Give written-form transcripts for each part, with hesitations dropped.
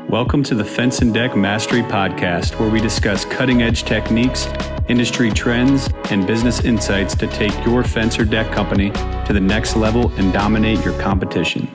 Welcome to the Fence and Deck Mastery Podcast, where we discuss cutting-edge techniques, industry trends, and business insights to take your fence or deck company to the next level and dominate your competition.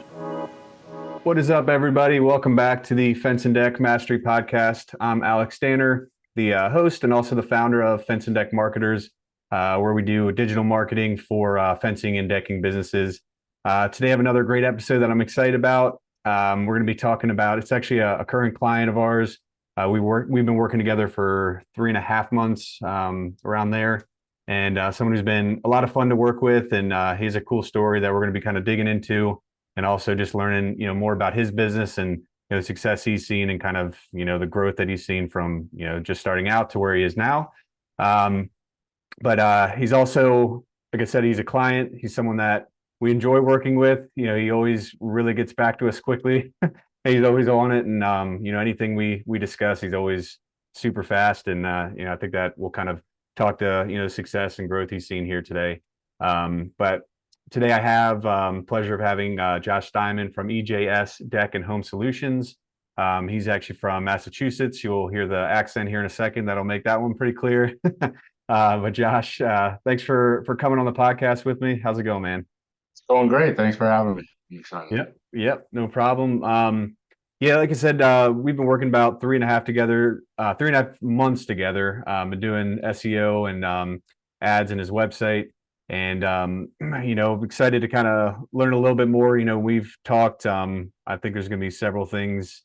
What is up, everybody? Welcome back to the Fence and Deck Mastery Podcast. I'm Alex Danner, the host and also the founder of Fence and Deck Marketers, where we do digital marketing for fencing and decking businesses. Today I have another great episode that I'm excited about. We're going to be talking about, it's actually a current client of ours. We've been working together for 3.5 months, around there, and someone who's been a lot of fun to work with, and he has a cool story that we're going to be kind of digging into, and also just learning, more about his business and the success he's seen and kind of the growth that he's seen from just starting out to where he is now. But he's also, like I said, he's a client. He's someone that we enjoy working with. He always really gets back to us quickly. He's always on it, and anything we discuss, he's always super fast. And I think that we'll kind of talk to success and growth he's seen here today. But today I have pleasure of having Josh Steinman from EJS Deck and Home Solutions. He's actually from Massachusetts. You'll hear the accent here in a second. That'll make that one pretty clear. But Josh, thanks for coming on the podcast with me. How's it going, man? It's going great. Thanks for having me. I'm excited. Yep, no problem. Yeah, like I said, we've been working about 3.5 months together. Been doing SEO and ads in his website, and excited to kind of learn a little bit more. We've talked. I think there's going to be several things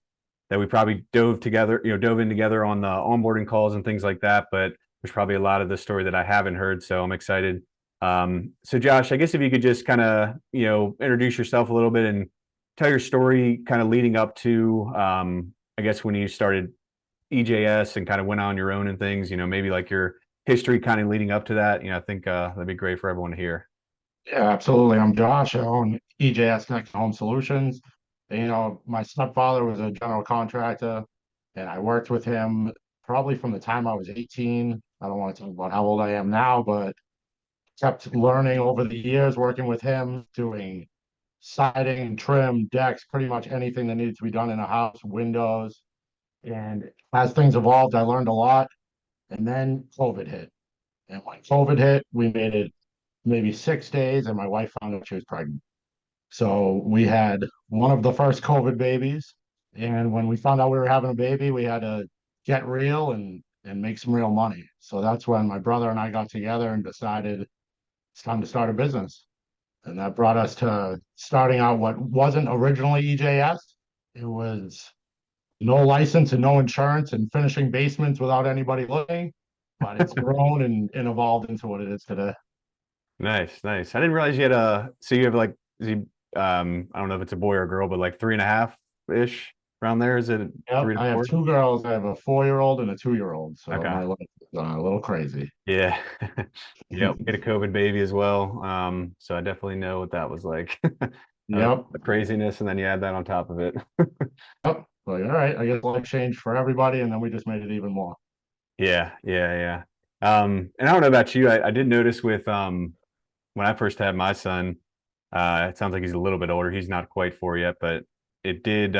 that we probably dove in together on the onboarding calls and things like that. But there's probably a lot of the story that I haven't heard, so I'm excited. So Josh, I guess if you could just kind of, introduce yourself a little bit and tell your story kind of leading up to, I guess when you started EJS and kind of went on your own and things, maybe like your history kind of leading up to that, I think that'd be great for everyone to hear. Yeah, absolutely. I'm Josh. I own EJS Deck and Home Solutions. And, my stepfather was a general contractor, and I worked with him probably from the time I was 18. I don't want to talk about how old I am now, but kept learning over the years, working with him, doing siding, trim, decks, pretty much anything that needed to be done in a house, windows. And as things evolved, I learned a lot. And then COVID hit. And when COVID hit, we made it maybe 6 days, and my wife found out she was pregnant. So we had one of the first COVID babies. And when we found out we were having a baby, we had to get real and make some real money. So that's when my brother and I got together and decided it's time to start a business. And that brought us to starting out what wasn't originally EJS. It was no license and no insurance and finishing basements without anybody looking. But it's grown and evolved into what it is today. Nice. I didn't realize you had so you have like, I don't know if it's a boy or a girl, but like 3.5-ish around there. Is it Yep, 3 to I have 4? 2 girls. I have a 4-year-old and a 2-year-old. So Okay. my life is a little crazy. Yeah. Yep. We had a COVID baby as well. So I definitely know what that was like. Yep. The craziness, and then you add that on top of it. Yep. Like, all right, I guess life changed for everybody, and then we just made it even more. Yeah. And I don't know about you. I did notice with when I first had my son, it sounds like he's a little bit older. He's not quite 4 yet, but it did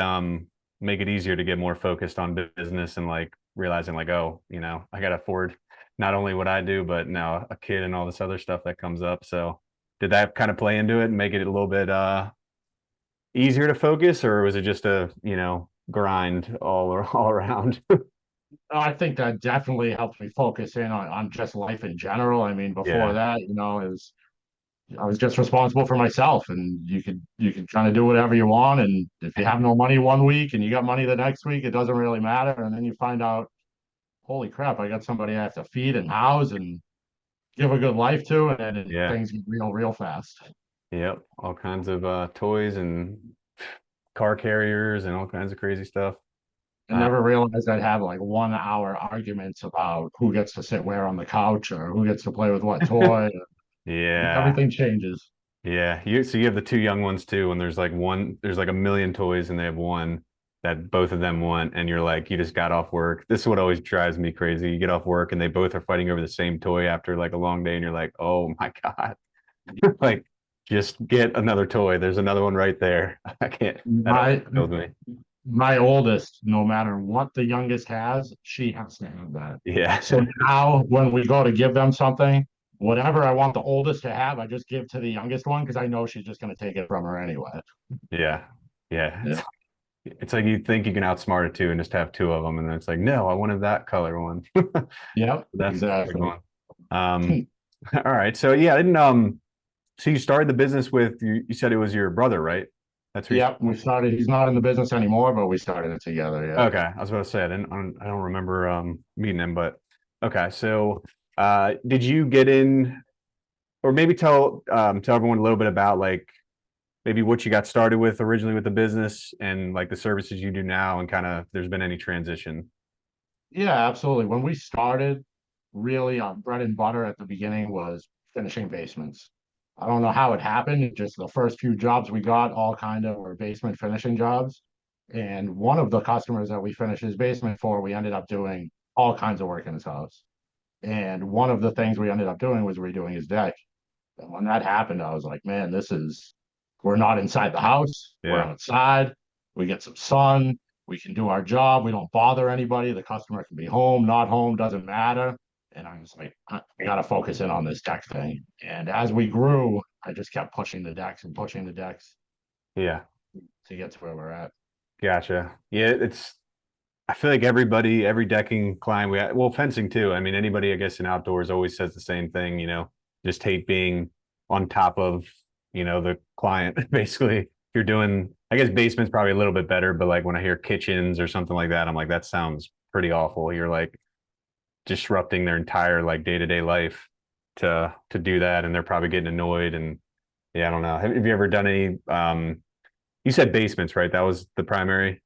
make it easier to get more focused on business and like realizing like, oh, I got to afford not only what I do, but now a kid and all this other stuff that comes up. So did that kind of play into it and make it a little bit easier to focus, or was it just a, grind all around? I think that definitely helps me focus in on just life in general. I mean, before Yeah. that, I was just responsible for myself, and you could kind of do whatever you want. And if you have no money one week and you got money the next week, it doesn't really matter. And then you find out, holy crap, I got somebody I have to feed and house and give a good life to, and then Yeah. things get real fast. Yep. All kinds of toys and car carriers and all kinds of crazy stuff. I never realized I'd have like 1 hour arguments about who gets to sit where on the couch or who gets to play with what toy. Yeah. Everything changes. Yeah. So you have the two young ones too, and there's like a million toys and they have one that both of them want, and you're like, you just got off work. This is what always drives me crazy. You get off work and they both are fighting over the same toy after like a long day, and you're like, oh my God. Like, just get another toy. There's another one right there. I can't. That My kills me. my oldest, no matter what the youngest has, she has to have that. Yeah. So now when we go to give them something, whatever I want the oldest to have, I just give to the youngest one because I know she's just going to take it from her anyway. Yeah. Yeah. Yeah. It's like you think you can outsmart it too and just have two of them. And then it's like, no, I wanted that color one. Yep. That's the big Exactly. one. Um, all right. So yeah, I didn't so you started the business with you said it was your brother, right? That's who you Yep. We started. He's not in the business anymore, but we started it together. Yeah. okay. I was about to say I don't remember meeting him, but okay. So did you get in or maybe tell everyone a little bit about like maybe what you got started with originally with the business and like the services you do now and kind of there's been any transition. Yeah, absolutely. When we started, really our bread and butter at the beginning was finishing basements. I don't know how it happened. Just the first few jobs we got all kind of were basement finishing jobs. And one of the customers that we finished his basement for, we ended up doing all kinds of work in his house. And one of the things we ended up doing was redoing his deck. And when that happened, I was like, man, we're not inside the house, we're Yeah. outside, we get some sun, we can do our job, we don't bother anybody. The customer can be home, not home, doesn't matter. And I was like, I got to focus in on this deck thing. And as we grew, I just kept pushing the decks and pushing the decks Yeah. to get to where we're at. Gotcha. Yeah, it's I feel like everybody, every decking client well, fencing too. I mean, anybody, I guess, in outdoors always says the same thing, just hate being on top of, the client. Basically, if you're doing, I guess basement's probably a little bit better, but like when I hear kitchens or something like that, I'm like, that sounds pretty awful. You're like disrupting their entire like day-to-day life to do that. And they're probably getting annoyed. And yeah, I don't know. Have you ever done any, you said basements, right? That was the primary.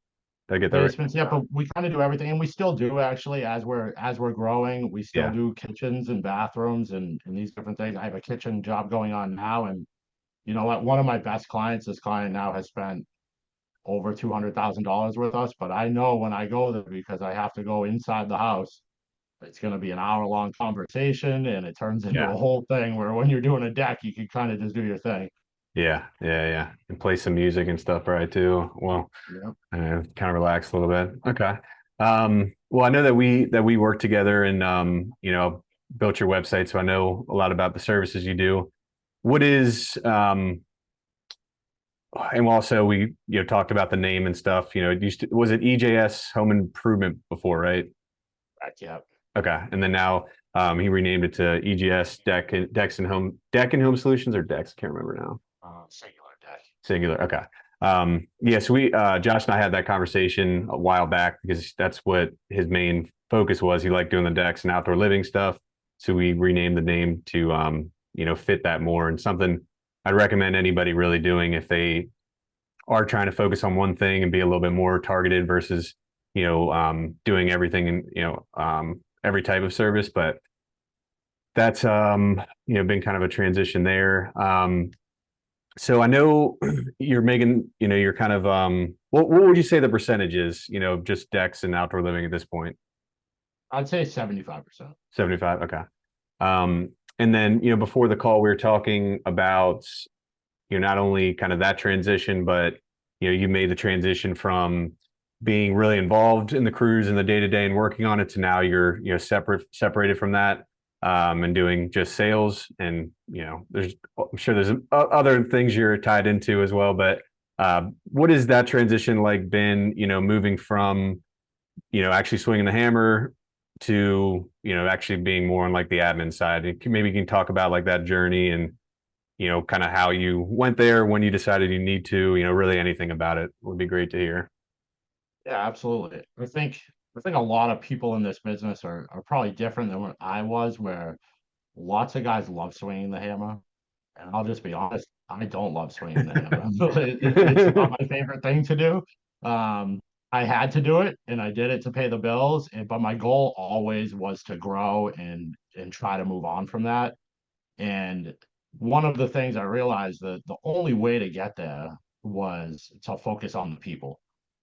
Did I get that right? Basements, yeah, but we kind of do everything, and we still do actually as we're growing. We still Yeah. do kitchens and bathrooms and these different things. I have a kitchen job going on now, and you know what? One of my best clients, this client now has spent over $200,000 with us. But I know when I go there because I have to go inside the house, it's going to be an hour-long conversation, and it turns into Yeah. a whole thing where when you're doing a deck, you can kind of just do your thing. Yeah, yeah, yeah. And play some music and stuff, right? Too. Well, Yeah. kind of relax a little bit. Okay. Well, I know that we work together and built your website, so I know a lot about the services you do. What is and also we talked about the name and stuff. It was it EJS Home Improvement before, right? Back, yeah. Okay, and then now he renamed it to EGS Deck and Home Solutions or Decks. I can't remember now. Singular deck. Singular. Okay. Yeah, so we Josh and I had that conversation a while back because that's what his main focus was. He liked doing the decks and outdoor living stuff. So we renamed the name to fit that more and something I'd recommend anybody really doing if they are trying to focus on one thing and be a little bit more targeted versus doing everything and every type of service. But that's been kind of a transition there. So I know you're making, you're kind of what would you say the percentage is, just decks and outdoor living at this point? I'd say 75%. 75. Okay. And then, before the call, we were talking about, not only kind of that transition, but, you made the transition from being really involved in the crews and the day to day and working on it to now you're, separated from that and doing just sales. And I'm sure there's other things you're tied into as well. But what has that transition like been? Moving from actually swinging the hammer to actually being more on like the admin side. Maybe you can talk about like that journey and kind of how you went there, when you decided you need to, really anything about it would be great to hear. Yeah, absolutely. I think a lot of people in this business are probably different than what I was, where lots of guys love swinging the hammer. And I'll just be honest, I don't love swinging the hammer. It's not my favorite thing to do. Um, I had to do it, and I did it to pay the bills. But my goal always was to grow and try to move on from that. And one of the things I realized that the only way to get there was to focus on the people.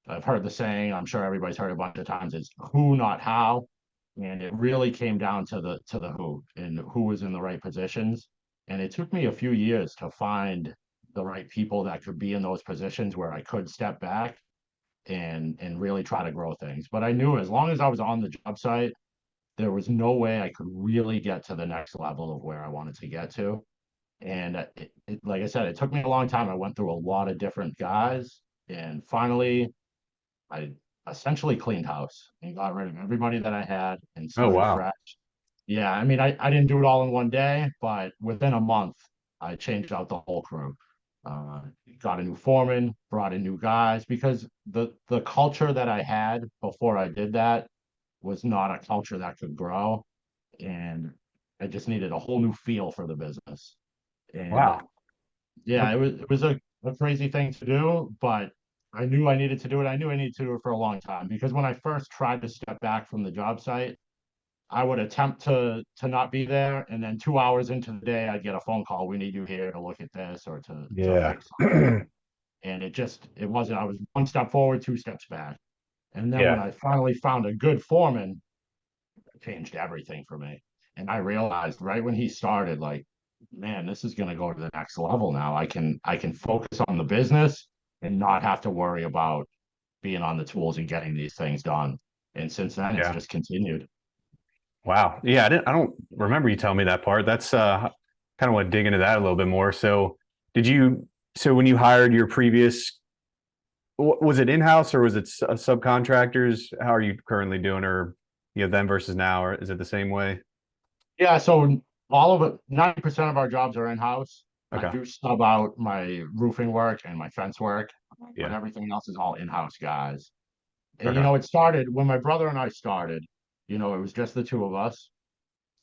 I've heard the saying, I'm sure everybody's heard a bunch of times, it's who, not how. And it really came down to the who and who was in the right positions. And it took me a few years to find the right people that could be in those positions where I could step back and really try to grow things. But I knew as long as I was on the job site, there was no way I could really get to the next level of where I wanted to get to. And like I said, it took me a long time. I went through a lot of different guys, and finally, I essentially cleaned house and got rid of everybody that I had and Oh, started wow. fresh. Yeah, I mean, I didn't do it all in one day, but within a month, I changed out the whole crew. Uh, got a new foreman, brought in new guys because the culture that I had before I did that was not a culture that could grow, and I just needed a whole new feel for the business. And Wow. yeah, Okay. it was a crazy thing to do, but I knew I needed to do it. I knew I needed to do it for a long time because when I first tried to step back from the job site, I would attempt to not be there, and then 2 hours into the day, I'd get a phone call. We need you here to look at this or to Yeah. fix something. And it wasn't. I was one step forward, two steps back. And then when Yeah. I finally found a good foreman, it changed everything for me. And I realized right when he started, like, man, this is going to go to the next level now. I can focus on the business and not have to worry about being on the tools and getting these things done. And since then, it's Yeah. just continued. Wow. Yeah, I don't remember you telling me that part. That's kind of want to dig into that a little bit more. So, did you so when you hired your previous was it in-house or was it subcontractors? How are you currently doing or then versus now, or is it the same way? Yeah, so all of it, 90% of our jobs are in-house. I Okay. do sub out my roofing work and my fence work, but Yeah. everything else is all in-house guys. And Okay. it started when my brother and I started, it was just the two of us.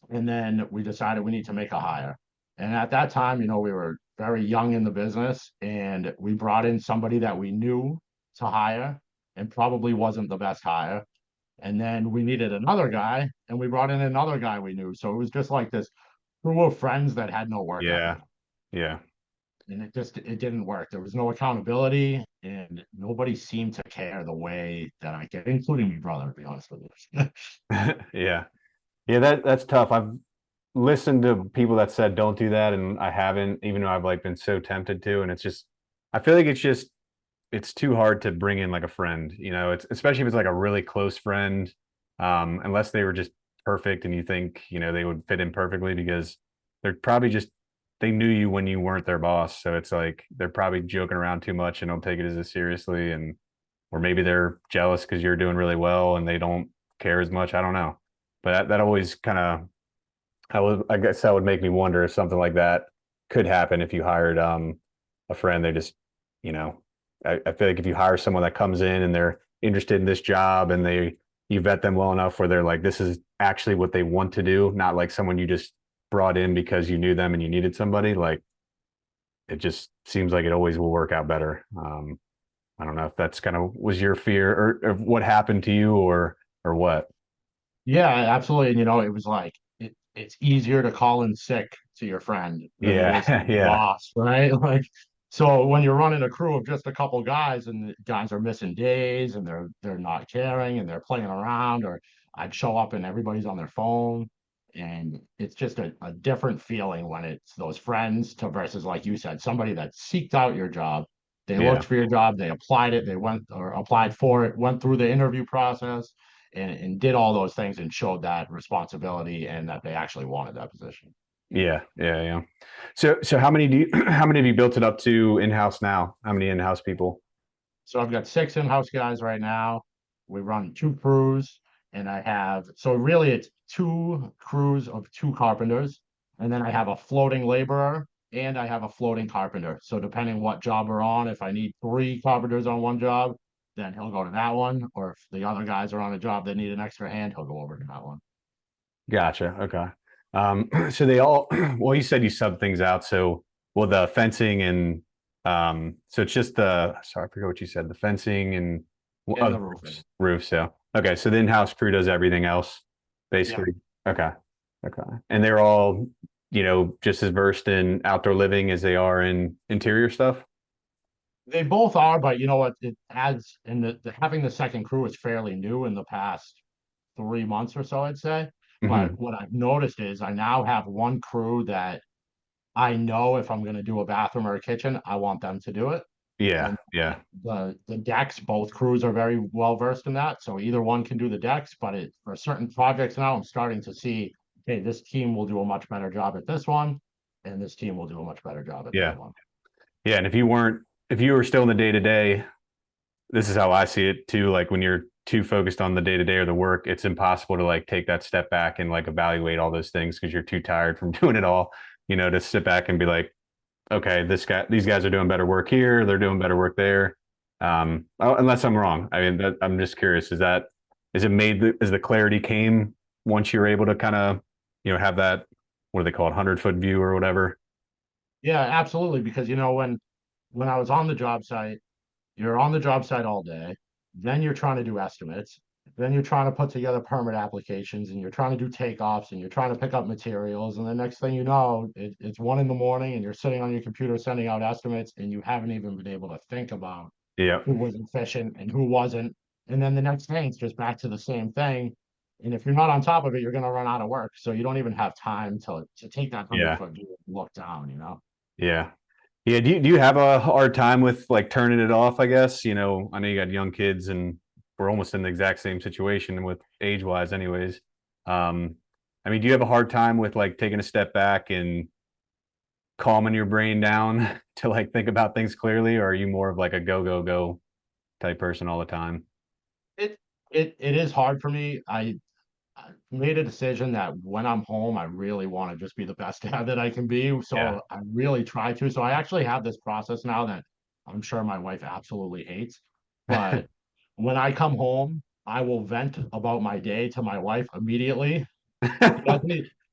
And then we decided we need to make a hire. And at that time, we were very young in the business and we brought in somebody that we knew to hire and probably wasn't the best hire. And then we needed another guy and we brought in another guy we knew. So it was just like this crew of friends that had no work Yeah. ethic. Yeah. And it didn't work. There was no accountability and nobody seemed to care the way that I did, including my brother, to be honest with you. Yeah. Yeah, that's tough. I've listened to people that said don't do that, and I haven't, even though I've like been so tempted to. And it's just, I feel like it's too hard to bring in like a friend. It's especially if it's like a really close friend, unless they were just perfect and you think they would fit in perfectly because they're probably just they knew you when you weren't their boss, so it's like they're probably joking around too much and don't take it as seriously, and or maybe they're jealous because you're doing really well and they don't care as much. I don't know, but that always kind of I guess that would make me wonder if something like that could happen if you hired a friend. They just, you know, I feel like if you hire someone that comes in and they're interested in this job and you vet them well enough where they're like, this is actually what they want to do, not like someone you just brought in because you knew them and you needed somebody. Like it just seems like it always will work out better. I don't know if that's kind of was your fear or what happened to you or what. Yeah, absolutely. And it was like it's easier to call in sick to your friend than it is to Yeah, your yeah, boss, right? Like, so when you're running a crew of just a couple guys and the guys are missing days and they're not caring and they're playing around, or I'd show up and everybody's on their phone. And it's just a different feeling when it's those friends to versus, like you said, somebody that seeked out your job. They looked yeah. for your job, they applied it, they went or applied for it, went through the interview process and did all those things and showed that responsibility and that they actually wanted that position. Yeah, yeah, yeah. So how many how many have you built it up to in-house now? How many in-house people? So I've got six in-house guys right now. We run two crews, and so really it's two crews of two carpenters, and then I have a floating laborer and I have a floating carpenter. So depending what job we're on, if I need three carpenters on one job, then he'll go to that one, or if the other guys are on a job that need an extra hand, he'll go over to that one. Gotcha. Okay. So they all well, you said you sub things out. So well the fencing and so it's just the sorry, I forget what you said, the fencing and And the roofing. roofs. So okay. So the in-house crew does everything else, Yeah. basically. Okay. Okay. And they're all, just as versed in outdoor living as they are in interior stuff. They both are, but you know what? It adds, and having the second crew is fairly new in the past 3 months or so, I'd say. But Hmm. what I've noticed is I now have one crew that I know if I'm going to do a bathroom or a kitchen, I want them to do it. Yeah. And Yeah. the decks, both crews are very well versed in that. So either one can do the decks, but for certain projects now, I'm starting to see, hey, this team will do a much better job at this one, and this team will do a much better job at that Yeah. one. Yeah. And if you were still in the day to day, this is how I see it too. Like when you're too focused on the day to day or the work, it's impossible to like take that step back and like evaluate all those things because you're too tired from doing it all, to sit back and be like, okay, these guys are doing better work here. They're doing better work there. Unless I'm wrong. I mean, I'm just curious. Is the clarity came once you're able to kind of, have that, what do they call it, 100-foot view or whatever? Yeah, absolutely. Because when I was on the job site, you're on the job site all day. Then you're trying to do estimates. Then you're trying to put together permit applications and you're trying to do takeoffs and you're trying to pick up materials. And the next thing you know, it's 1 in the morning and you're sitting on your computer sending out estimates and you haven't even been able to think about Yeah. who was efficient and who wasn't. And then the next day, it's just back to the same thing. And if you're not on top of it, you're going to run out of work. So you don't even have time to take that 100 Yeah. foot view and look down. Yeah. Yeah. Do you have a hard time with like turning it off? I guess, I know you got young kids and we're almost in the exact same situation with age wise anyways. Um, I mean, do you have a hard time with like taking a step back and calming your brain down to like think about things clearly, or are you more of like a go, go, go type person all the time? It it is hard for me. I made a decision that when I'm home, I really want to just be the best dad that I can be. Yeah. So I really try to. So I actually have this process now that I'm sure my wife absolutely hates. But when I come home, I will vent about my day to my wife immediately.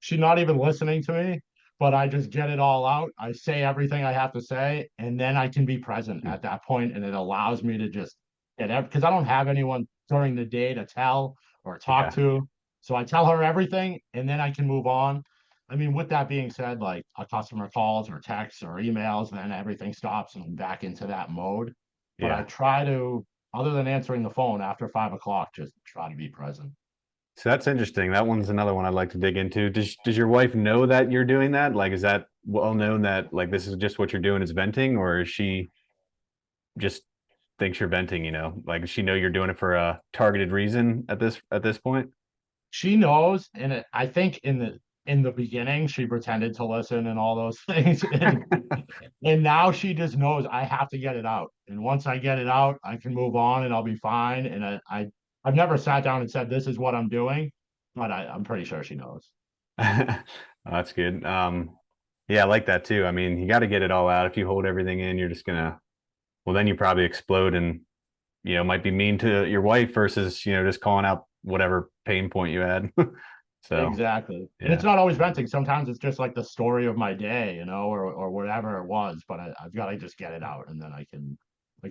She's not even listening to me, but I just get it all out. I say everything I have to say, and then I can be present at that point, and it allows me to just because I don't have anyone during the day to tell or talk Yeah. to. So I tell her everything, and then I can move on. I mean, with that being said, like a customer calls or texts or emails, then everything stops and I'm back into that mode. But I Yeah. try to, other than answering the phone after 5 o'clock, just try to be present. So that's interesting. That one's another one I'd like to dig into. Does your wife know that you're doing that? Like, is that well known that like this is just what you're doing is venting, or is she just thinks you're venting? Like, does she know you're doing it for a targeted reason at this point? She knows, and I think in the beginning she pretended to listen and all those things, and now she just knows I have to get it out. And once I get it out, I can move on and I'll be fine. And I've never sat down and said this is what I'm doing, but I'm pretty sure she knows. That's good. Yeah, I like that too. I mean, you got to get it all out. If you hold everything in, you're just gonna, well, then you probably explode and, might be mean to your wife versus, just calling out whatever pain point you had. So, Exactly. And it's yeah. not always venting. Sometimes it's just like the story of my day, or whatever it was. But I've got to just get it out, and then I can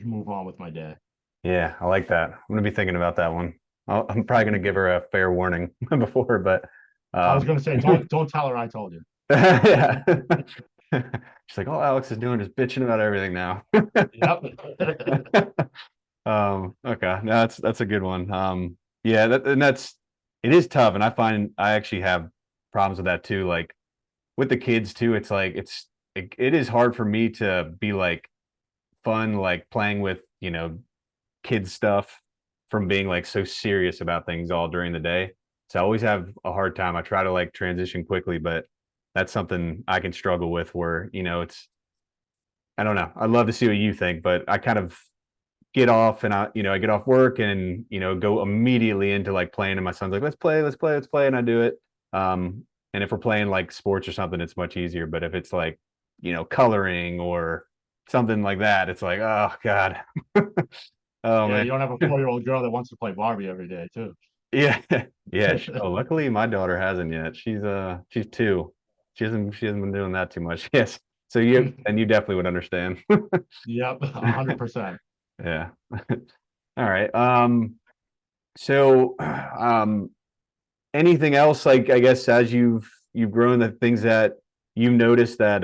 move on with my day. Yeah, I like that. I'm gonna be thinking about that one. I'm probably gonna give her a fair warning before, but I was um, gonna say, don't tell her I told you. yeah. She's like, all Alex is doing is bitching about everything now. Yep. Okay, no, that's a good one. Yeah, it is tough, and I find I actually have problems with that too. Like with the kids too, it's like it is hard for me to be like fun, like playing with kids stuff from being like so serious about things all during the day. So I always have a hard time. I try to like transition quickly, but that's something I can struggle with where, it's I don't know. I'd love to see what you think, but I kind of get off and I get off work and, go immediately into like playing and my son's like, let's play, let's play, let's play. And I do it. And if we're playing like sports or something, it's much easier. But if it's like, coloring or something like that, it's like, oh God. Oh Yeah, man. you don't have a 4-year-old girl that wants to play Barbie every day, too. Yeah. Yeah. Oh, luckily my daughter hasn't yet. She's 2. She hasn't been doing that too much. Yes. So you definitely would understand. Yep, 100%. Yeah. All right. So anything else like I guess as you've grown, the things that you've noticed that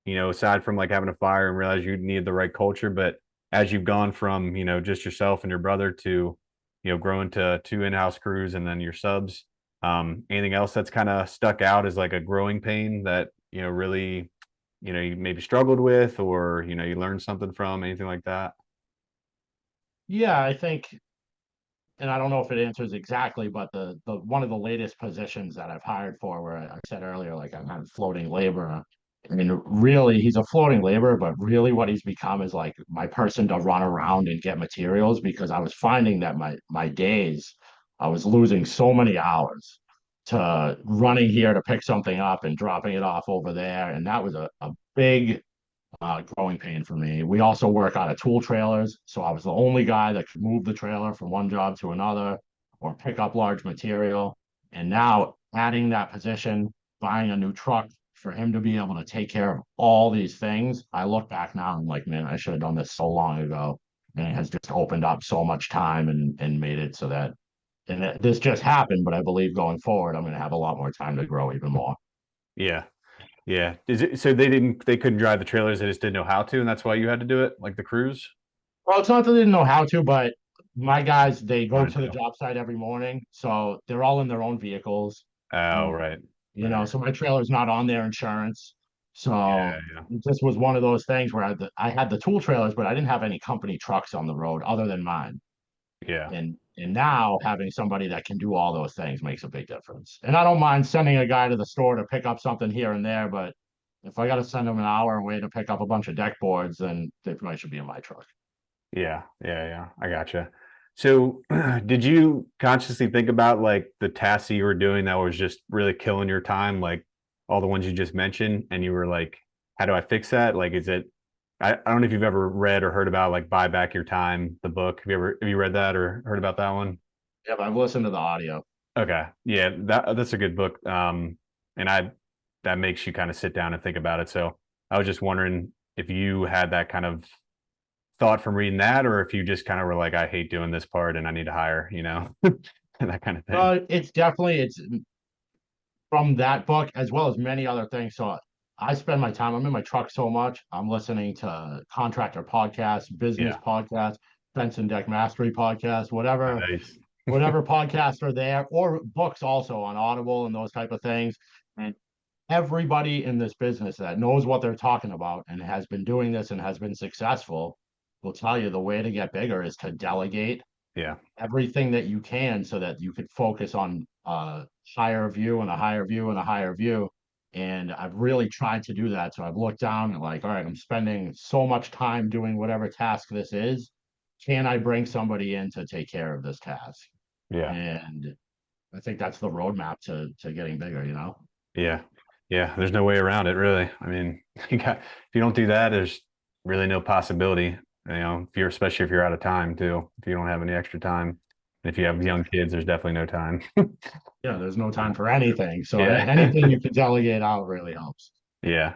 aside from like having a fire and realize you need the right culture, but as you've gone from just yourself and your brother to growing to 2 in-house crews and then your subs, anything else that's kind of stuck out as like a growing pain that really you maybe struggled with, or, you learned something from, anything like that? Yeah, I think, and I don't know if it answers exactly, but the one of the latest positions that I've hired for, where I said earlier, like I'm kind of floating laborer. I mean, really, he's a floating laborer, but really what he's become is like my person to run around and get materials, because I was finding that my days, I was losing so many hours to running here to pick something up and dropping it off over there. And that was a big growing pain for me. We also work out of tool trailers, so I was the only guy that could move the trailer from one job to another or pick up large material. And now adding that position, buying a new truck for him to be able to take care of all these things, I look back now and I'm like, man, I should have done this so long ago. And it has just opened up so much time and made it so that, this just happened, but I believe going forward, I'm going to have a lot more time to grow even more. Yeah. Yeah. Is it so they couldn't drive the trailers, they just didn't know how to, and that's why you had to do it, like the crews? Well, it's not that they didn't know how to, but my guys, they go Wanted to the to. job site every morning. So they're all in their own vehicles. Oh, And, right. so my trailer's not on their insurance. Yeah, So yeah. it just was one of those things where I had the tool trailers, but I didn't have any company trucks on the road other than mine. Yeah. And now having somebody that can do all those things makes a big difference. And I don't mind sending a guy to the store to pick up something here and there, but if I got to send them an hour away to pick up a bunch of deck boards, then they probably should be in my truck. Yeah, yeah, yeah. I gotcha. So, did you consciously think about like the tasks that you were doing that was just really killing your time, like all the ones you just mentioned, and you were like, how do I fix that? Like, is it, I don't know if you've ever read or heard about like Buy Back Your Time, the book. Have you read that or heard about that one? Yeah, but I've listened to the audio. Okay. Yeah, that's a good book. And that makes you kind of sit down and think about it. So I was just wondering if you had that kind of thought from reading that, or if you just kind of were like, I hate doing this part and I need to hire, that kind of thing. It's definitely it's from that book as well as many other things. So I spend my time, I'm in my truck so much. I'm listening to contractor podcasts, business Yeah. podcasts, fence and deck mastery podcasts, Nice. whatever podcasts are there, or books also on Audible and those type of things. And everybody in this business that knows what they're talking about and has been doing this and has been successful will tell you the way to get bigger is to delegate Yeah. everything that you can so that you could focus on a higher view and a higher view and a higher view. And I've really tried to do that. So I've looked down and like, all right, I'm spending so much time doing whatever task this is. Can I bring somebody in to take care of this task? Yeah. And I think that's the roadmap to getting bigger. Yeah. Yeah. There's no way around it, really. I mean, if you don't do that, there's really no possibility, especially if you're out of time too, if you don't have any extra time. And if you have young Exactly. kids, there's definitely no time. Yeah, there's no time for anything. So Yeah. anything you can delegate out really helps. Yeah.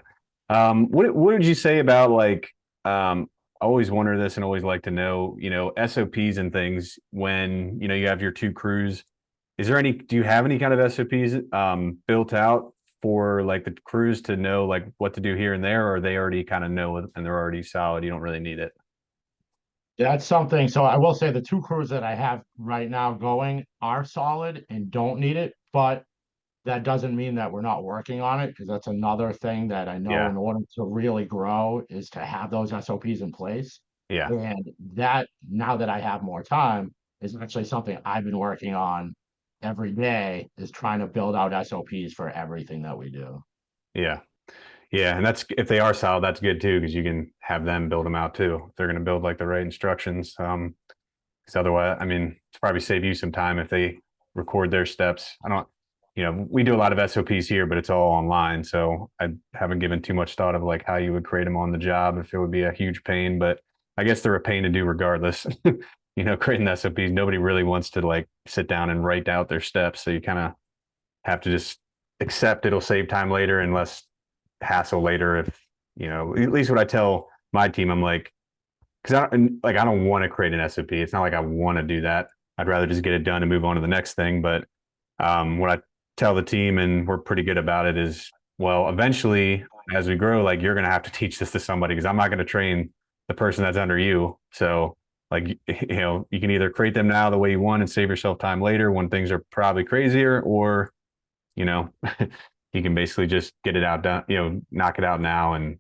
What would you say about like I always wonder this and always like to know, SOPs and things when, you have your two crews. Do you have any kind of SOPs built out for like the crews to know like what to do here and there, or they already kind of know it and they're already solid, you don't really need it? That's something. So I will say the two crews that I have right now going are solid and don't need it, but that doesn't mean that we're not working on it, because that's another thing that I know Yeah. in order to really grow is to have those SOPs in place. Yeah. And that, now that I have more time, is actually something I've been working on every day, is trying to build out SOPs for everything that we do. Yeah. Yeah, and that's if they are solid, that's good too, because you can have them build them out too. If they're going to build like the right instructions. Because otherwise, I mean, it's probably save you some time if they record their steps. I don't, we do a lot of SOPs here, but it's all online. So I haven't given too much thought of like how you would create them on the job if it would be a huge pain, but I guess they're a pain to do regardless. Creating SOPs, nobody really wants to like sit down and write out their steps. So you kind of have to just accept it'll save time later and less hassle later. If, at least what I tell my team, I'm like, because I don't want to create an SOP. It's not like I want to do that. I'd rather just get it done and move on to the next thing. But what I tell the team, and we're pretty good about it, is well, eventually as we grow, like you're going to have to teach this to somebody, because I'm not going to train the person that's under you. So like, you can either create them now the way you want and save yourself time later when things are probably crazier, or, you know, you can basically just get it out done, knock it out now and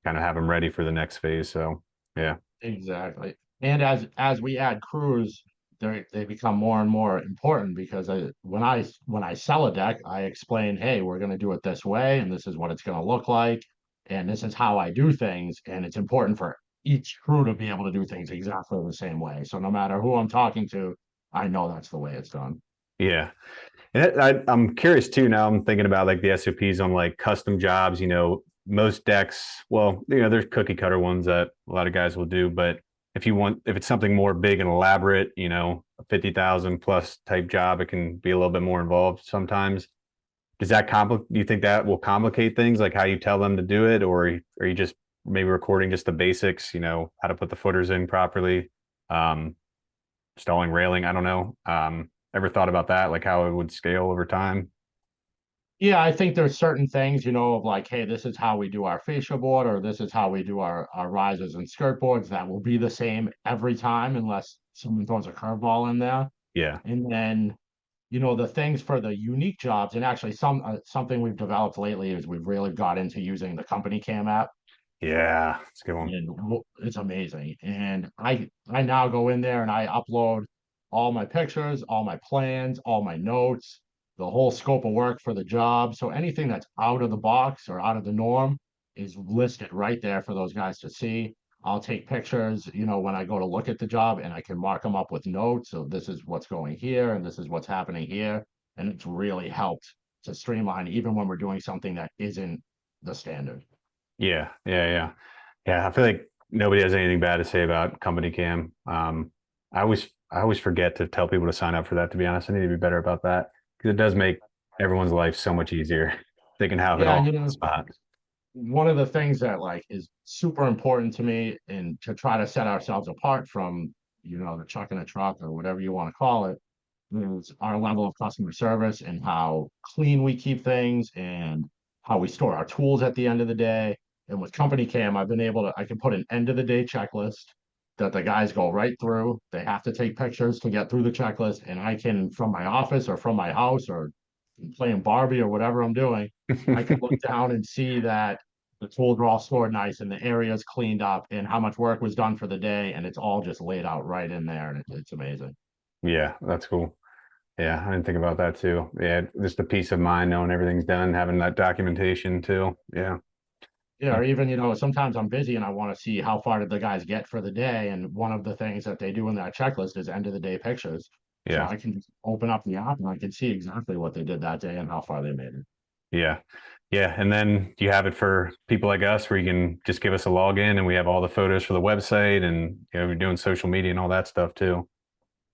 kind of have them ready for the next phase. So yeah, Exactly. And as we add crews, they become more and more important because when I sell a deck, I explain, hey, we're going to do it this way, and this is what it's going to look like, and this is how I do things, and it's important for each crew to be able to do things exactly the same way. So no matter who I'm talking to, I know that's the way it's done. yeah. And I'm curious too. Now I'm thinking about like the SOPs on like custom jobs. Most decks, well, there's cookie cutter ones that a lot of guys will do, but if it's something more big and elaborate, a 50,000 plus type job, it can be a little bit more involved sometimes. Do you think that will complicate things, like how you tell them to do it, or are you just maybe recording just the basics, how to put the footers in properly, um, installing railing? I don't know. Ever thought about that, like how it would scale over time? Yeah, I think there's certain things, of like, hey, this is how we do our fascia board, or this is how we do our risers and skirt boards. That will be the same every time unless someone throws a curveball in there. Yeah. And then, the things for the unique jobs, and actually something we've developed lately is we've really got into using the CompanyCam app, Yeah. It's a good one. and it's amazing. And I now go in there and I upload all my pictures, all my plans, all my notes, the whole scope of work for the job. So anything that's out of the box or out of the norm is listed right there for those guys to see. I'll take pictures, when I go to look at the job, and I can mark them up with notes. So this is what's going here and this is what's happening here. And it's really helped to streamline even when we're doing something that isn't the standard. Yeah. Yeah. Yeah. Yeah. I feel like nobody has anything bad to say about Company Cam. I always forget to tell people to sign up for that, to be honest. I need to be better about that because it does make everyone's life so much easier. They can have it Yeah, all and in one spot. one of the things that like is super important to me and to try to set ourselves apart from, the chuck in a truck or whatever you want to call it, is our level of customer service and how clean we keep things and how we store our tools at the end of the day. And with Company Cam, I can put an end of the day checklist that the guys go right through. They have to take pictures to get through the checklist. And I can, from my office or from my house or playing Barbie or whatever I'm doing, I can look down and see that the tools are all stored nice and the area's cleaned up and how much work was done for the day. And it's all just laid out right in there. And it's amazing. Yeah, that's cool. Yeah, I didn't think about that too. Yeah, just the peace of mind knowing everything's done, having that documentation too. Yeah. Yeah, or even, sometimes I'm busy and I want to see how far did the guys get for the day. And one of the things that they do in that checklist is end of the day pictures. So Yeah. I can just open up the app and I can see exactly what they did that day and how far they made it. Yeah. Yeah. And then you have it for people like us where you can just give us a login and we have all the photos for the website and we're doing social media and all that stuff too.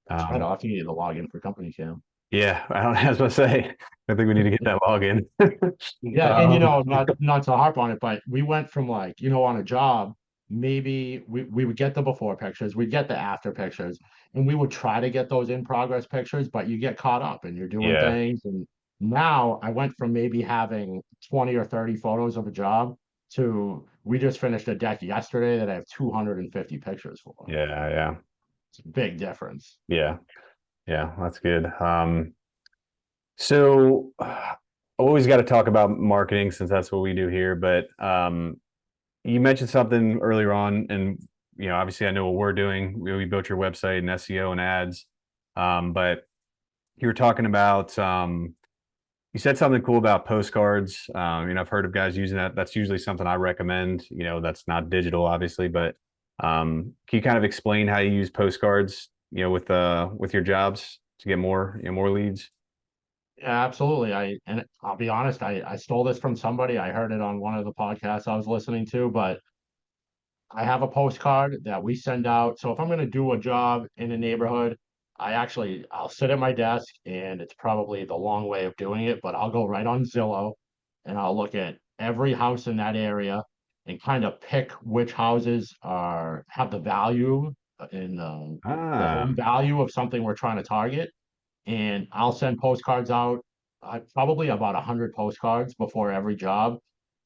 That's right. Um, I'll have to get you the login for Company Cam. yeah, I don't I was about to say, I think we need to get that login. Yeah, and Um, not to harp on it, but we went from like, on a job, maybe we would get the before pictures, we'd get the after pictures, and we would try to get those in progress pictures, but you get caught up and you're doing yeah. things. And now I went from maybe having 20 or 30 photos of a job to we just finished a deck yesterday that I have 250 pictures for. Yeah. Yeah. It's a big difference. Yeah. Yeah. That's good. So always got to talk about marketing since that's what we do here. But you mentioned something earlier on, and obviously I know what we're doing. We built your website and SEO and ads, but you were talking about you said something cool about postcards. I've heard of guys using that. That's usually something I recommend. That's not digital, obviously, but can you kind of explain how you use postcards? With your jobs to get more leads. Yeah, absolutely. And I'll be honest, I stole this from somebody. I heard it on one of the podcasts I was listening to, but I have a postcard that we send out. So if I'm going to do a job in a neighborhood, I'll sit at my desk and it's probably the long way of doing it, but I'll go right on Zillow and I'll look at every house in that area and kind of pick which houses have the value in the Ah, home value of something we're trying to target. And I'll send postcards out, probably about 100 postcards before every job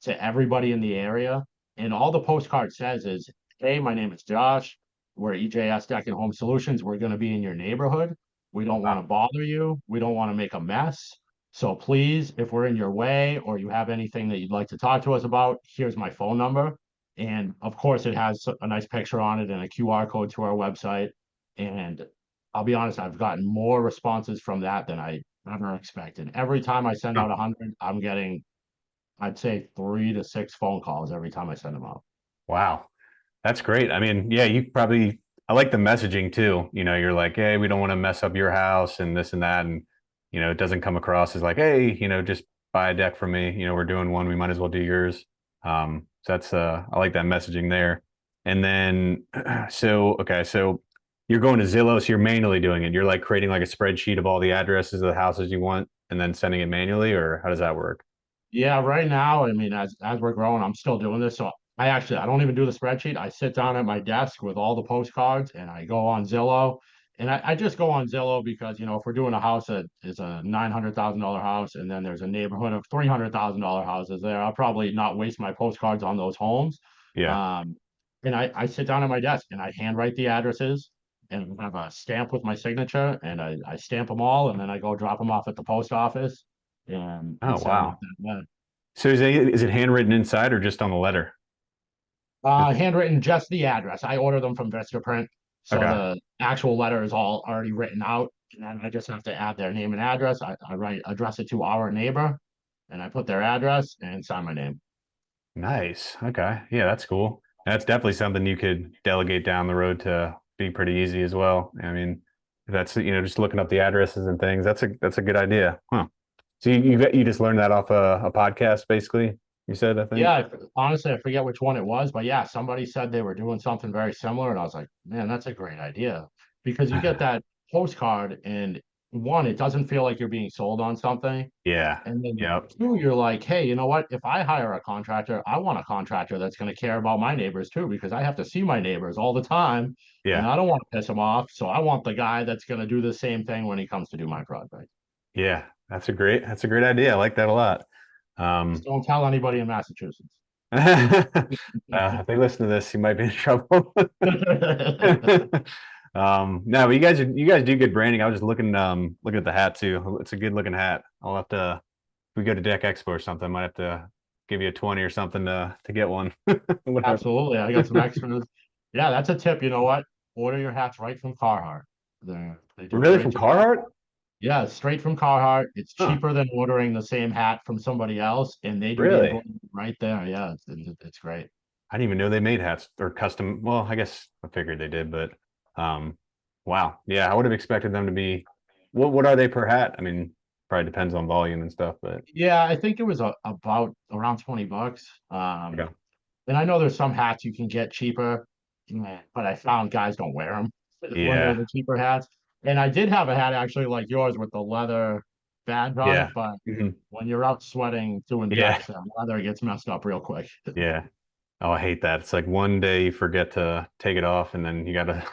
to everybody in the area. And all the postcard says is, hey, my name is Josh. We're EJS Deck and Home Solutions. We're going to be in your neighborhood. We don't want to bother you. We don't want to make a mess. So please, if we're in your way or you have anything that you'd like to talk to us about, here's my phone number. And of course, it has a nice picture on it and a QR code to our website. And I'll be honest, I've gotten more responses from that than I ever expected. Every time I send Huh. out 100, I'm getting, I'd say 3 to 6 phone calls every time I send them out. Wow. That's great. I mean, yeah, you probably, I like the messaging too. You're like, hey, we don't want to mess up your house and this and that. And, it doesn't come across as like, hey, just buy a deck from me. We're doing one. We might as well do yours. So I like that messaging there. And then, okay, so you're going to Zillow. So you're manually doing it. You're like creating like a spreadsheet of all the addresses of the houses you want and then sending it manually, or how does that work? Yeah, right now, I mean, as we're growing, I'm still doing this. So I don't even do the spreadsheet. I sit down at my desk with all the postcards and I go on Zillow. And I just go on Zillow because, if we're doing a house that is a $900,000 house and then there's a neighborhood of $300,000 houses there, I'll probably not waste my postcards on those homes. Yeah. Um, and I sit down at my desk and I handwrite the addresses and have a stamp with my signature and I stamp them all and then I go drop them off at the post office and Oh, send them out wow. that way. So is it handwritten inside or just on the letter? Handwritten, just the address. I order them from Vistaprint, so Okay. the actual letter is all already written out, and then I just have to add their name and address. I write address it to our neighbor, and I put their address and sign my name. Nice. Okay. Yeah, that's cool. That's definitely something you could delegate down the road to be pretty easy as well. I mean, if that's just looking up the addresses and things. That's a good idea. Huh. So you just learned that off a podcast, basically. You said, I think. Yeah, honestly, I forget which one it was, but yeah, somebody said they were doing something very similar, and I was like, man, that's a great idea because you get that postcard, and one, it doesn't feel like you're being sold on something. Yeah. And then Yep. two, you're like, hey, you know what? If I hire a contractor, I want a contractor that's going to care about my neighbors too, because I have to see my neighbors all the time and Yeah. I don't want to piss them off. So I want the guy that's going to do the same thing when he comes to do my project. Yeah. That's a great idea. I like that a lot. Just Um, don't tell anybody in Massachusetts. if they listen to this, you might be in trouble. No, but you guys do good branding. I was just looking at the hat too. It's a good looking hat. I'll have to, if we go to Deck Expo or something, I might have to give you a 20 or something to get one. Whatever. Absolutely. I got some extras. Yeah, that's a tip. You know what? Order your hats right from Carhartt. They do a Really, great from job. Carhartt? Yeah, straight from Carhartt. It's Huh. cheaper than ordering the same hat from somebody else, and they do the Really? embroidery right there. Yeah, it's great. I didn't even know they made hats or custom. Well, I guess I figured they did, but um, wow. Yeah, I would have expected them to be. What are they per hat? I mean, probably depends on volume and stuff, but Yeah, I think it was about around $20. okay. And I know there's some hats you can get cheaper, but I found guys don't wear them when they're Yeah. the cheaper hats. And I did have a hat actually like yours with the leather badge on Yeah. it, but Mhm. when you're out sweating doing Yeah. decks, that leather gets messed up real quick. Yeah. Oh, I hate that. It's like one day you forget to take it off and then you got a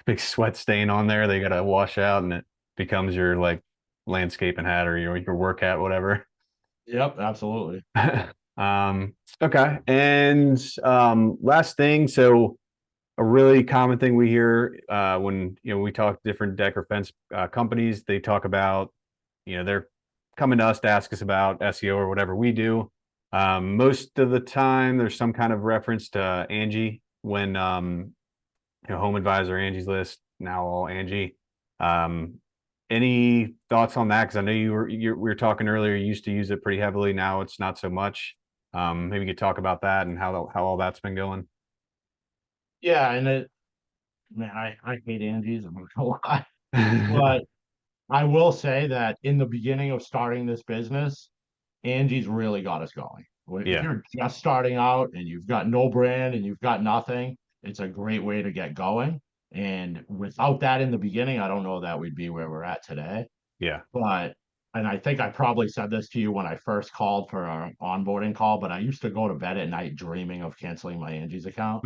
big sweat stain on there. They got to wash out and it becomes your like landscaping hat or your work hat, whatever. Yep, absolutely. Um, okay. And last thing, so a really common thing we hear when we talk to different deck or fence companies, they talk about they're coming to us to ask us about SEO or whatever we do. Most of the time, there's some kind of reference to Angi when Home Advisor, Angie's List, now all Angi. Um, any thoughts on that? Because I know we were talking earlier. You used to use it pretty heavily. Now it's not so much. Maybe you could talk about that and how all that's been going. Yeah, and man, I hate Angie's. I'm not gonna lie, but I will say that in the beginning of starting this business, Angie's really got us going. If Yeah, you're just starting out and you've got no brand and you've got nothing, it's a great way to get going. And without that in the beginning, I don't know that we'd be where we're at today. yeah. But, and I think I probably said this to you when I first called for our onboarding call, but I used to go to bed at night dreaming of canceling my Angie's account.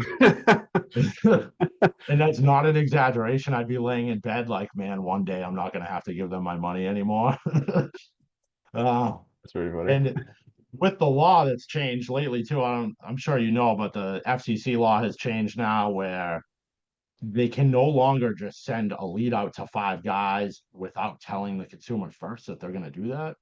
And that's not an exaggeration. I'd be laying in bed like, man, one day I'm not going to have to give them my money anymore. uh, That's pretty funny. and with the law that's changed lately too, I'm sure you know, but the FCC law has changed now where they can no longer just send a lead out to 5 guys without telling the consumer first that they're going to do that.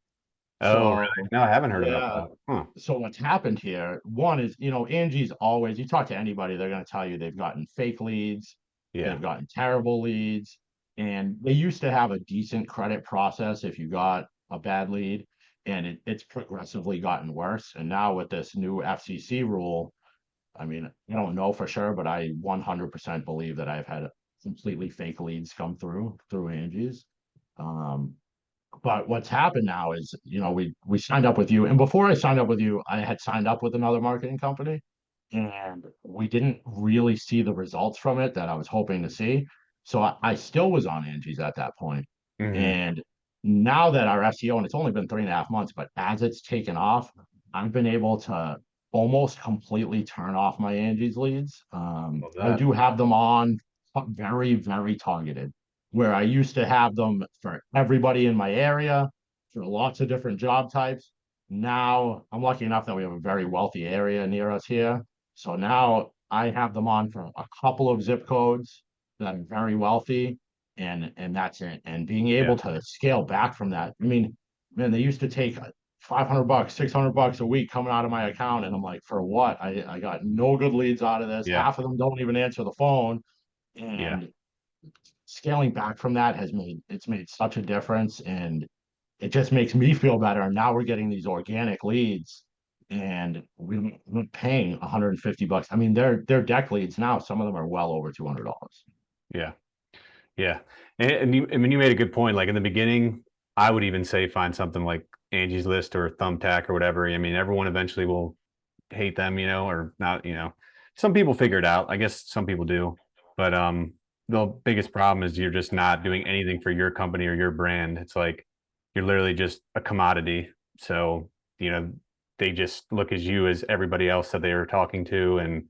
Oh, really? So No, I haven't heard about yeah, that. Huh. so what's happened here, one is, Angie's always, you talk to anybody, they're going to tell you they've gotten fake leads, Yeah. they've gotten terrible leads, and they used to have a decent credit process if you got a bad lead, and it's progressively gotten worse. And now with this new FCC rule, I mean, I don't know for sure, but I 100% believe that I've had completely fake leads come through Angie's. Um, but what's happened now is, we signed up with you, and before I signed up with you, I had signed up with another marketing company, and we didn't really see the results from it that I was hoping to see. So I still was on Angie's at that point. Hmm. And now that our SEO, and it's only been 3.5 months, but as it's taken off, I've been able to almost completely turn off my Angie's leads. Love I that. do have them on, very, very targeted, where I used to have them for everybody in my area for lots of different job types. Now I'm lucky enough that we have a very wealthy area near us here. So now I have them on for a couple of zip codes that are very wealthy, and that's it. And being Yeah. able to scale back from that. I mean, man, they used to take $500, $600 a week coming out of my account, and I'm like, for what? I got no good leads out of this. Yeah. Half of them don't even answer the phone, Yeah. and scaling back from that it's made such a difference, and it just makes me feel better. And now we're getting these organic leads, and we're paying $150. I mean, they're deck leads now. Some of them are well over $200. Yeah. Yeah. And you, I mean, you made a good point. Like in the beginning, I would even say find something like Angie's List or Thumbtack or whatever. I mean, everyone eventually will hate them, or not, some people figure it out. I guess some people do. But the biggest problem is you're just not doing anything for your company or your brand. It's like you're literally just a commodity. So, you know, they just look at you as everybody else that they are talking to, and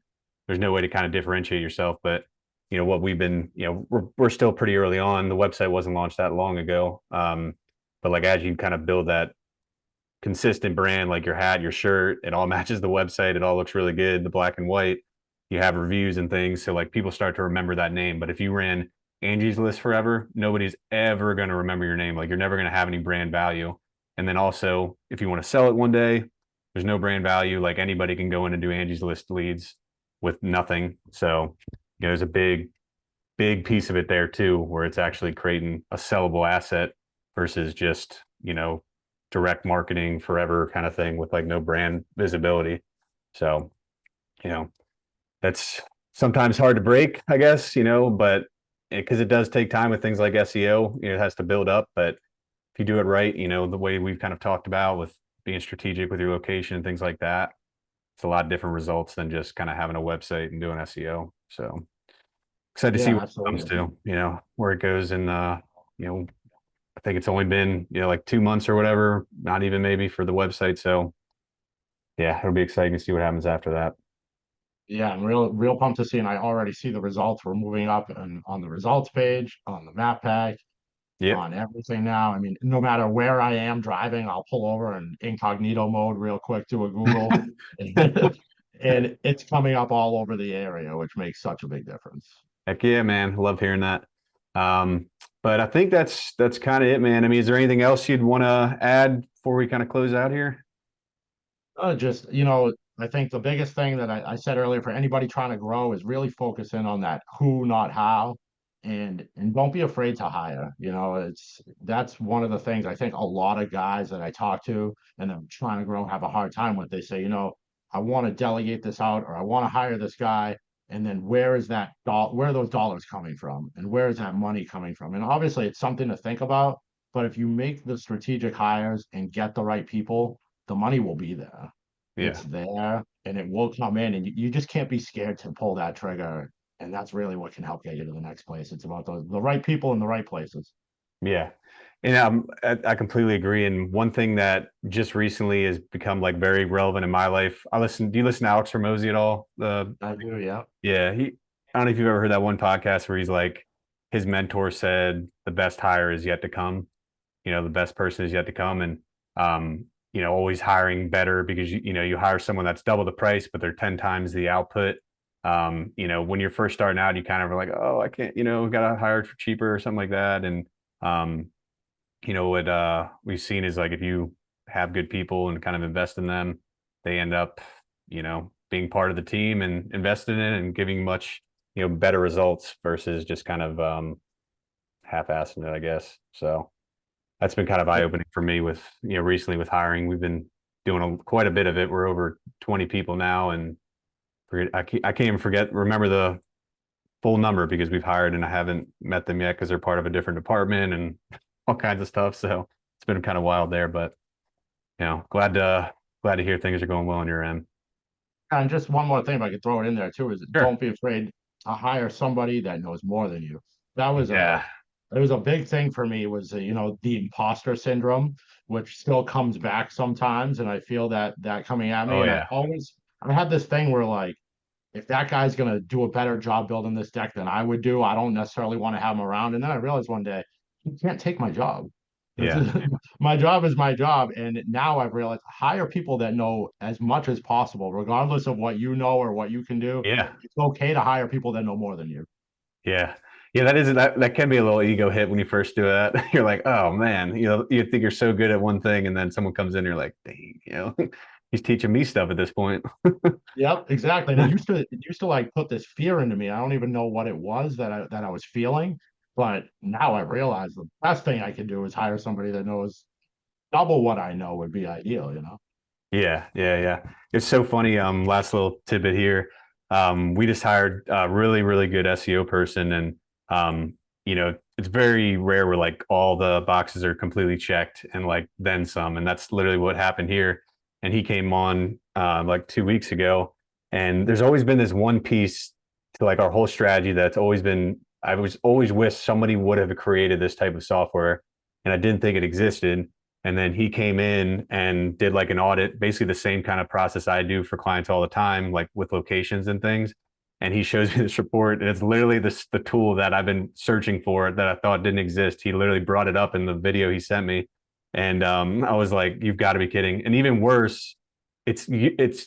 there's no way to kind of differentiate yourself. But what we've been, we're still pretty early on. The website wasn't launched that long ago. But like as you kind of build that consistent brand, like your hat, your shirt, it all matches the website. It all looks really good, the black and white. You have reviews and things. So like people start to remember that name. But if you ran Angie's List forever, nobody's ever going to remember your name. Like you're never going to have any brand value. And then also, if you want to sell it one day, there's no brand value. Like anybody can go in and do Angie's List leads with nothing. So, there's a big piece of it there too, where it's actually creating a sellable asset versus just, direct marketing forever kind of thing with like no brand visibility. So, you know, that's sometimes hard to break, I guess, but because it does take time with things like SEO, it has to build up. But if you do it right, the way we've kind of talked about with being strategic with your location and things like that, it's a lot of different results than just kind of having a website and doing SEO. So excited to see Yeah, what it comes absolutely. to, where it goes. And, you know, I think it's only been, like 2 months or whatever, not even maybe for the website. So yeah, it'll be exciting to see what happens after that. Yeah, I'm real pumped to see, and I already see the results. We're moving up and on the results page, on the map pack, Yep. on everything now. I mean, no matter where I am driving, I'll pull over in incognito mode real quick to a Google, and it's coming up all over the area, which makes such a big difference. Heck yeah, man. Love hearing that. Um, but I think that's kind of it, man. I mean, is there anything else you'd want to add before we kind of close out here? Just, I think the biggest thing that I said earlier for anybody trying to grow is really focus in on that who, not how, and don't be afraid to hire. That's one of the things I think a lot of guys that I talk to and I'm trying to grow have a hard time with. They say, I want to delegate this out, or I want to hire this guy, and then where are those dollars coming from, and where is that money coming from? And obviously it's something to think about, but if you make the strategic hires and get the right people, the money will be there. It's Yeah. there, and it will come in, and you just can't be scared to pull that trigger. And that's really what can help get you to the next place. It's about the right people in the right places. Yeah. And I completely agree. And one thing that just recently has become like very relevant in my life, do you listen to Alex Hormozy at all? I do, yeah. Yeah, I don't know if you've ever heard that one podcast where he's like, his mentor said the best hire is yet to come. The best person is yet to come. And, always hiring better because, you hire someone that's double the price, but they're 10 times the output. When you're first starting out, you kind of are like, oh, I can't, got to hire for cheaper or something like that. And, what we've seen is like, if you have good people and kind of invest in them, they end up, being part of the team and invested in it and giving much, better results versus just kind of half-assing it, I guess. So that's been kind of eye-opening for me with, recently with hiring. We've been doing quite a bit of it. We're over 20 people now, and I can't even remember the full number because we've hired and I haven't met them yet because they're part of a different department and all kinds of stuff. So it's been kind of wild there, but glad to hear things are going well on your end. And just one more thing, if I could throw it in there too, is Sure. don't be afraid to hire somebody that knows more than you. That was Yeah. it was a big thing for me was, the imposter syndrome, which still comes back sometimes. And I feel that coming at me. Oh And yeah. I had this thing where like, if that guy's going to do a better job building this deck than I would do, I don't necessarily want to have him around. And then I realized one day, he can't take my job. Yeah. My job is my job. And now I've realized hire people that know as much as possible, regardless of what you know or what you can do. Yeah. It's okay to hire people that know more than you. Yeah. Yeah, that can be a little ego hit when you first do that. You're like, oh man, you think you're so good at one thing, and then someone comes in, and you're like, dang, he's teaching me stuff at this point. Yep, exactly. And it used to like put this fear into me. I don't even know what it was that I was feeling, but now I realize the best thing I can do is hire somebody that knows double what I know would be ideal. Yeah, yeah, yeah. It's so funny. Last little tidbit here. We just hired a really, really good SEO person, and it's very rare where like all the boxes are completely checked and like then some, and that's literally what happened here. And he came on like 2 weeks ago, and there's always been this one piece to like our whole strategy that's always been. I was always wish somebody would have created this type of software, and I didn't think it existed. And then he came in and did like an audit, basically the same kind of process I do for clients all the time, like with locations and things. And he shows me this report, and it's literally the tool that I've been searching for that I thought didn't exist. He literally brought it up in the video he sent me, and I was like, "You've got to be kidding!" And even worse, it's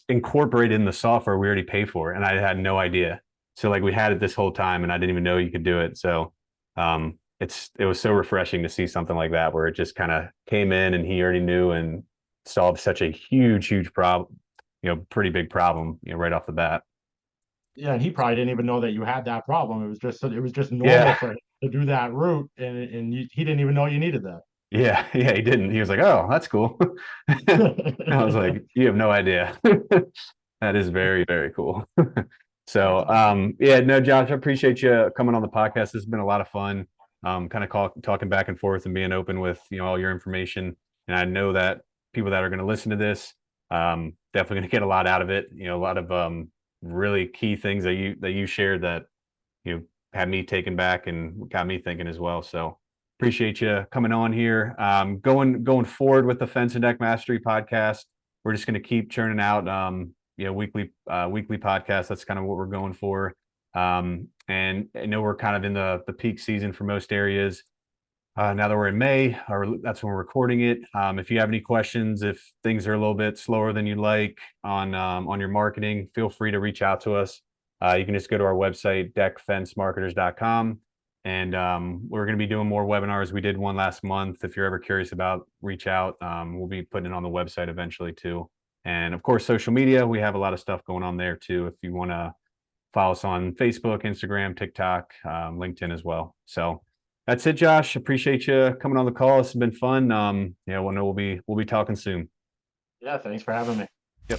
incorporated in the software we already pay for, and I had no idea. So like we had it this whole time, and I didn't even know you could do it. So it was so refreshing to see something like that where it just kind of came in and he already knew and solved such a huge problem, pretty big problem, right off the bat. Yeah, and he probably didn't even know that you had that problem. It was just normal Yeah. for him to do that route, and he didn't even know you needed that. Yeah. Yeah. He didn't. He was like, oh, that's cool. I was like, you have no idea. That is very, very cool. That's So, awesome. yeah, no, Josh, I appreciate you coming on the podcast. This has been a lot of fun. Kind of talking back and forth and being open with, all your information. And I know that people that are going to listen to this, definitely going to get a lot out of it. A lot of, really key things that you shared that, had me taken back and got me thinking as well. So appreciate you coming on here. Going forward with the Fence and Deck Mastery podcast, we're just going to keep churning out, weekly podcasts. That's kind of what we're going for. And I know we're kind of in the peak season for most areas. Now that we're in May, or that's when we're recording it. If you have any questions, if things are a little bit slower than you'd like on your marketing, feel free to reach out to us. You can just go to our website, deckfencemarketers.com. And we're going to be doing more webinars. We did one last month. If you're ever curious about, reach out. We'll be putting it on the website eventually too. And of course, social media, we have a lot of stuff going on there too. If you want to follow us on Facebook, Instagram, TikTok, LinkedIn as well. So that's it, Josh. Appreciate you coming on the call. This has been fun. Yeah, we'll be talking soon. Yeah, thanks for having me. Yep.